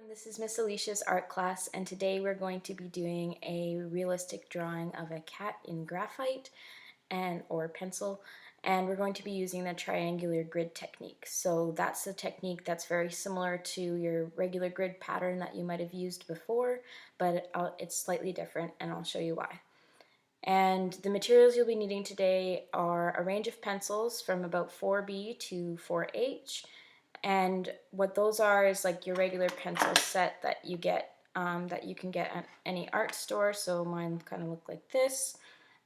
This is Miss Alicia's art class, and today we're going to be doing a realistic drawing of a cat in graphite or pencil, and we're going to be using the triangular grid technique. So that's the technique that's very similar to your regular grid pattern that you might have used before, but it's slightly different, and I'll show you why. And the materials you'll be needing today are a range of pencils from about 4B to 4H. And what those are is like your regular pencil set that you get, that you can get at any art store. So mine kind of look like this.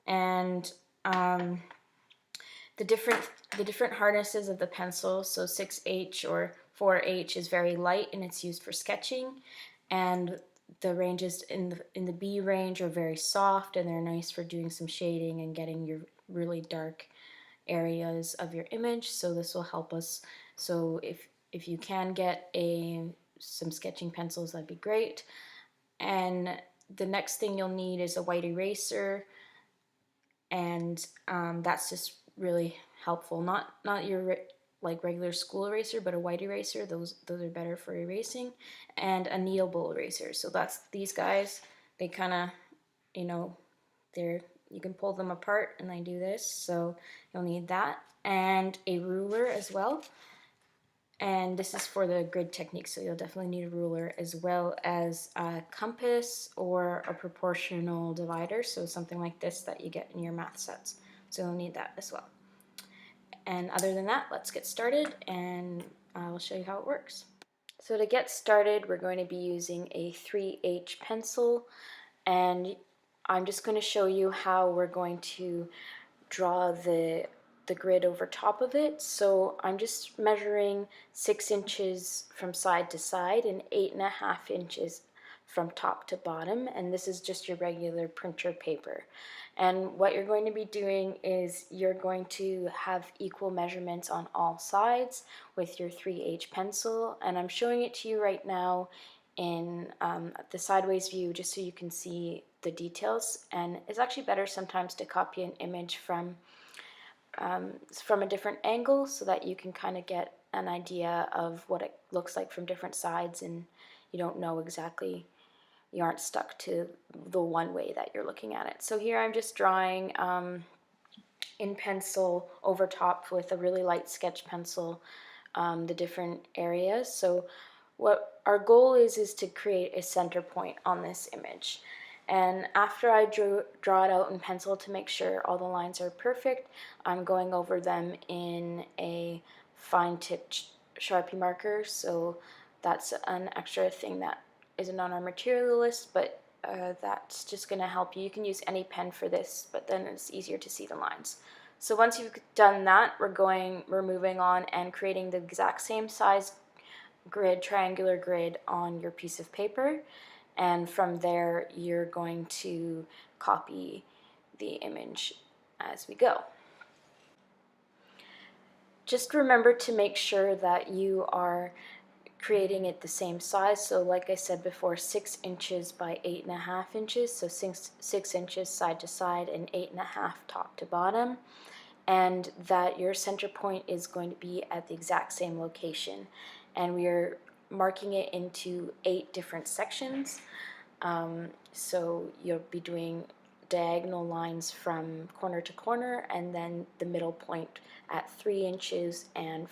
And the different hardnesses of the pencil. So 6H or 4H is very light and it's used for sketching. And the ranges in the B range are very soft and they're nice for doing some shading and getting your really dark areas of your image. So this will help us. So if you can get some sketching pencils, that'd be great. And the next thing you'll need is a white eraser, and that's just really helpful. Not your like regular school eraser, but a white eraser. Those are better for erasing. And a kneadable eraser. So that's these guys. They kind of, you can pull them apart, and I do this. So you'll need that, and a ruler as well. And this is for the grid technique, so you'll definitely need a ruler, as well as a compass or a proportional divider, so something like this that you get in your math sets. So you'll need that as well. And other than that, let's get started, and I'll show you how it works. So to get started, we're going to be using a 3H pencil, and I'm just going to show you how we're going to draw the grid over top of it. So I'm just measuring 6 inches from side to side and 8.5 inches from top to bottom, and this is just your regular printer paper. And what you're going to be doing is you're going to have equal measurements on all sides with your 3H pencil, and I'm showing it to you right now in the sideways view just so you can see the details. And it's actually better sometimes to copy an image from a different angle so that you can kind of get an idea of what it looks like from different sides, and you don't know exactly, you aren't stuck to the one way that you're looking at it. So here I'm just drawing in pencil over top with a really light sketch pencil the different areas. So what our goal is to create a center point on this image. And after I draw it out in pencil to make sure all the lines are perfect, I'm going over them in a fine-tipped Sharpie marker. So that's an extra thing that isn't on our material list, but that's just going to help you. You can use any pen for this, but then it's easier to see the lines. So once you've done that, we're moving on and creating the exact same size grid, triangular grid, on your piece of paper. And from there, you're going to copy the image as we go. Just remember to make sure that you are creating it the same size. So like I said before, 6 inches by 8.5 inches. So 6 inches side to side and 8.5 top to bottom. And that your center point is going to be at the exact same location. And we are marking it into 8 different sections. So you'll be doing diagonal lines from corner to corner, and then the middle point at 3 inches and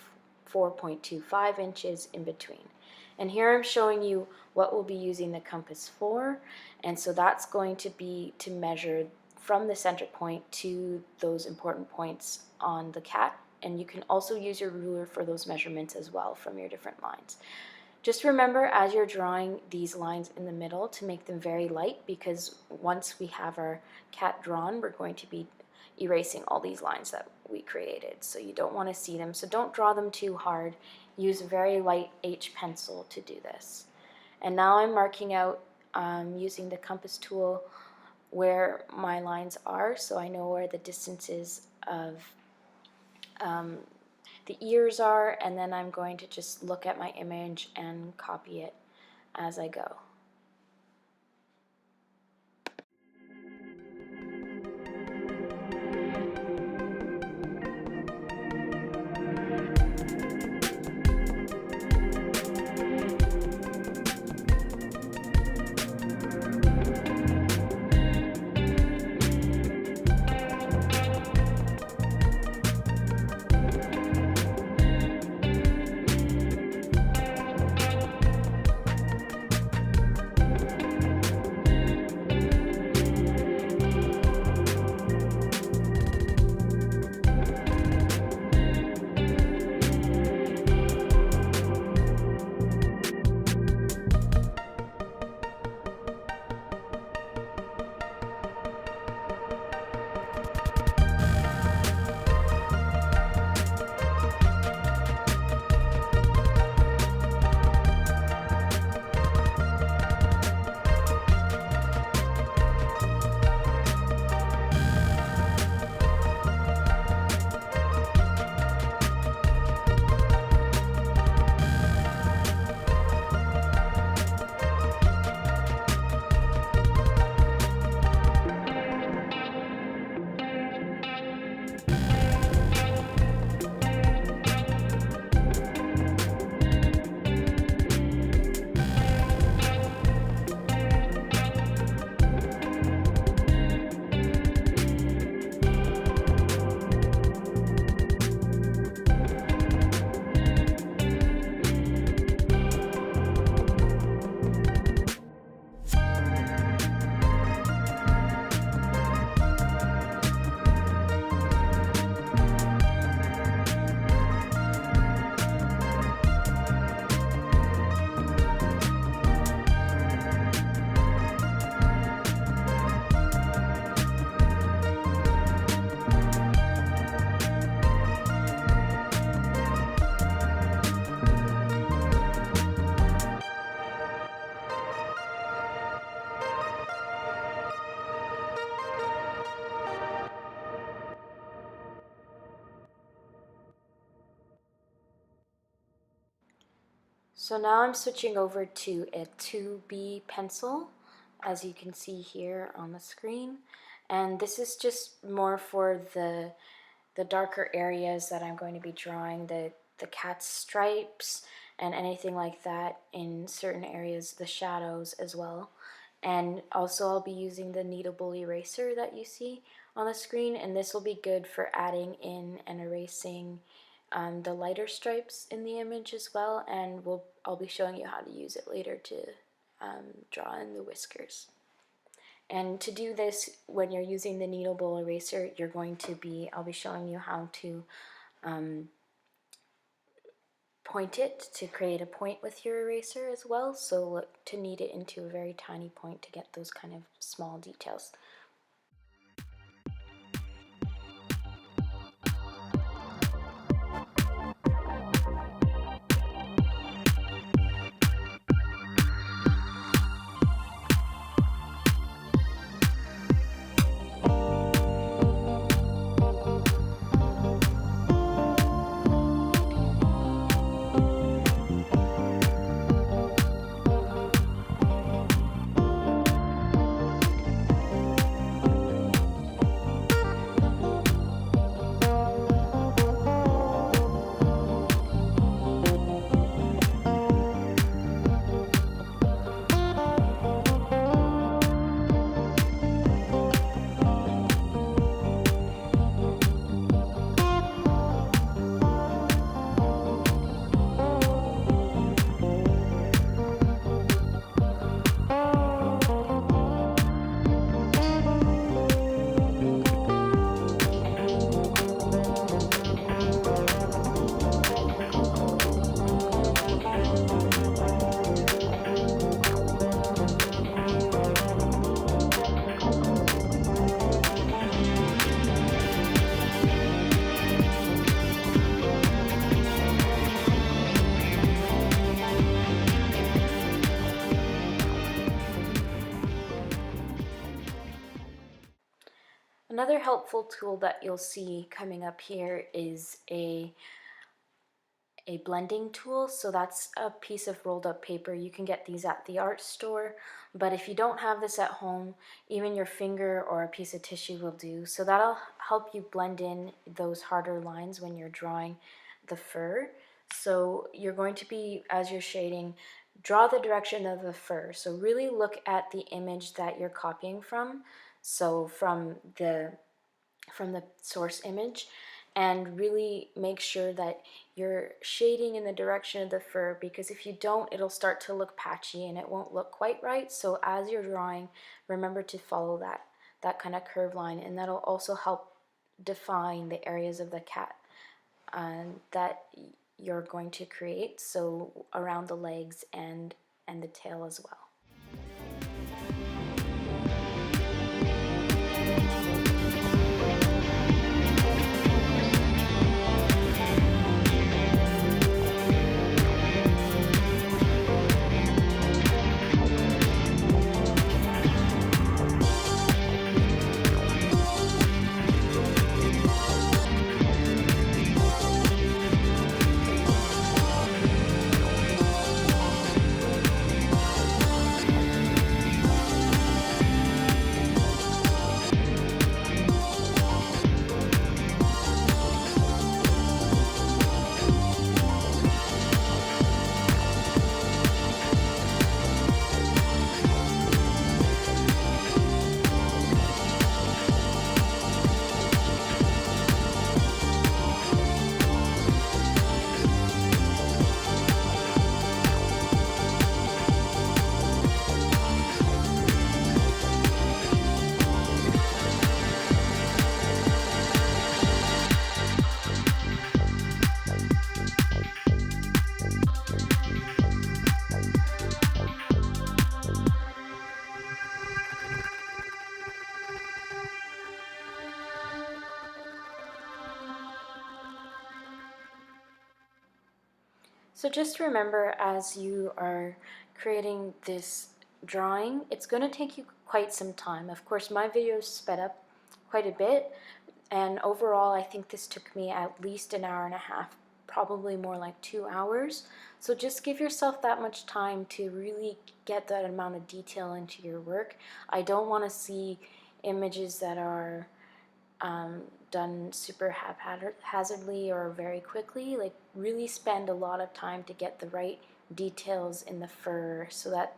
4.25 inches in between. And here I'm showing you what we'll be using the compass for, and so that's going to be to measure from the center point to those important points on the cat. And you can also use your ruler for those measurements as well from your different lines. Just remember as you're drawing these lines in the middle to make them very light, because once we have our cat drawn, we're going to be erasing all these lines that we created. So you don't want to see them, so don't draw them too hard. Use a very light H pencil to do this. And now I'm marking out using the compass tool where my lines are, so I know where the distances of the ears are, and then I'm going to just look at my image and copy it as I go. So now I'm switching over to a 2B pencil, as you can see here on the screen. And this is just more for the darker areas that I'm going to be drawing, the cat's stripes and anything like that in certain areas, the shadows as well. And also I'll be using the kneadable eraser that you see on the screen, and this will be good for adding in and erasing the lighter stripes in the image as well, and I'll be showing you how to use it later to draw in the whiskers. And to do this, when you're using the kneadable eraser, I'll be showing you how to point it to create a point with your eraser as well. So look, to knead it into a very tiny point to get those kind of small details. Another helpful tool that you'll see coming up here is a blending tool. So that's a piece of rolled up paper. You can get these at the art store, but if you don't have this at home, even your finger or a piece of tissue will do. So that'll help you blend in those harder lines when you're drawing the fur. So you're going to be, as you're shading, draw the direction of the fur. So really look at the image that you're copying from. So from the source image, and really make sure that you're shading in the direction of the fur, because if you don't, it'll start to look patchy and it won't look quite right. So as you're drawing, remember to follow that kind of curved line, and that'll also help define the areas of the cat that you're going to create, so around the legs and the tail as well. So just remember, as you are creating this drawing, it's going to take you quite some time. Of course, my video is sped up quite a bit, and overall I think this took me at least an hour and a half probably more like 2 hours. So just give yourself that much time to really get that amount of detail into your work. I don't want to see images that are done super haphazardly or very quickly. Like, really spend a lot of time to get the right details in the fur so that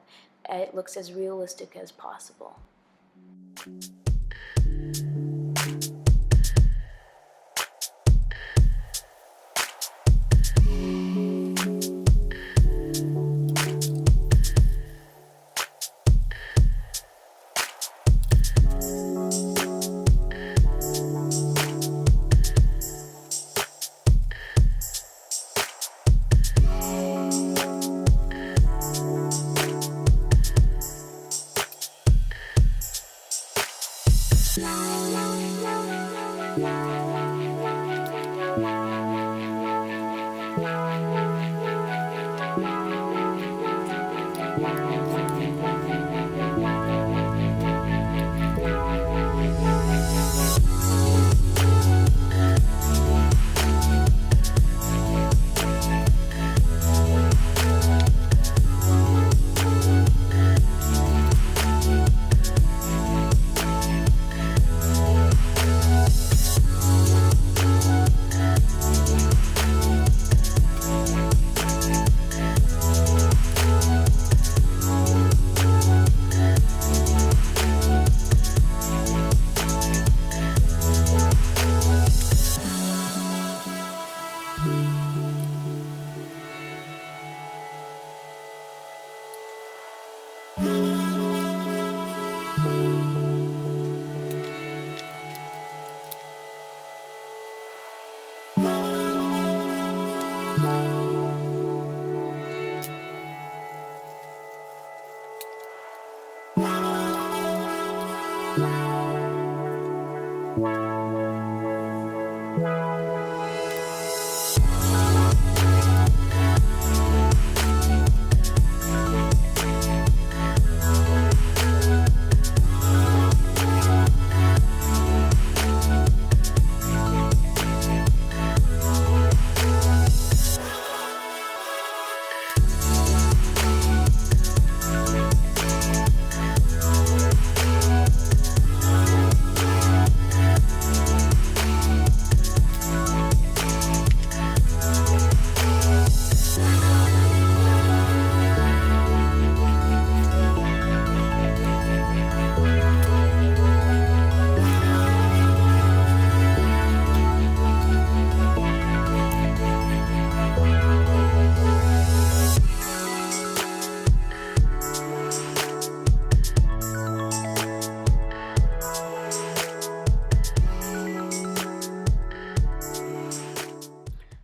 it looks as realistic as possible.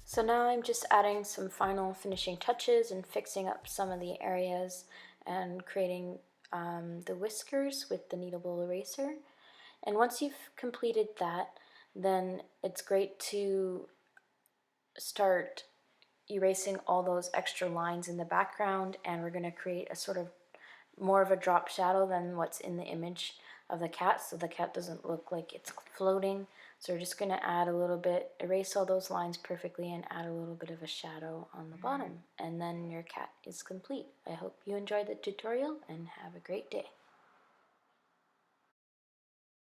So now I'm just adding some final finishing touches and fixing up some of the areas and creating the whiskers with the kneadable eraser. And once you've completed that, then it's great to start erasing all those extra lines in the background, and we're going to create a sort of more of a drop shadow than what's in the image of the cat, so the cat doesn't look like it's floating. So we're just going to add a little bit, erase all those lines perfectly, and add a little bit of a shadow on the bottom, and then your cat is complete. I hope you enjoyed the tutorial and have a great day.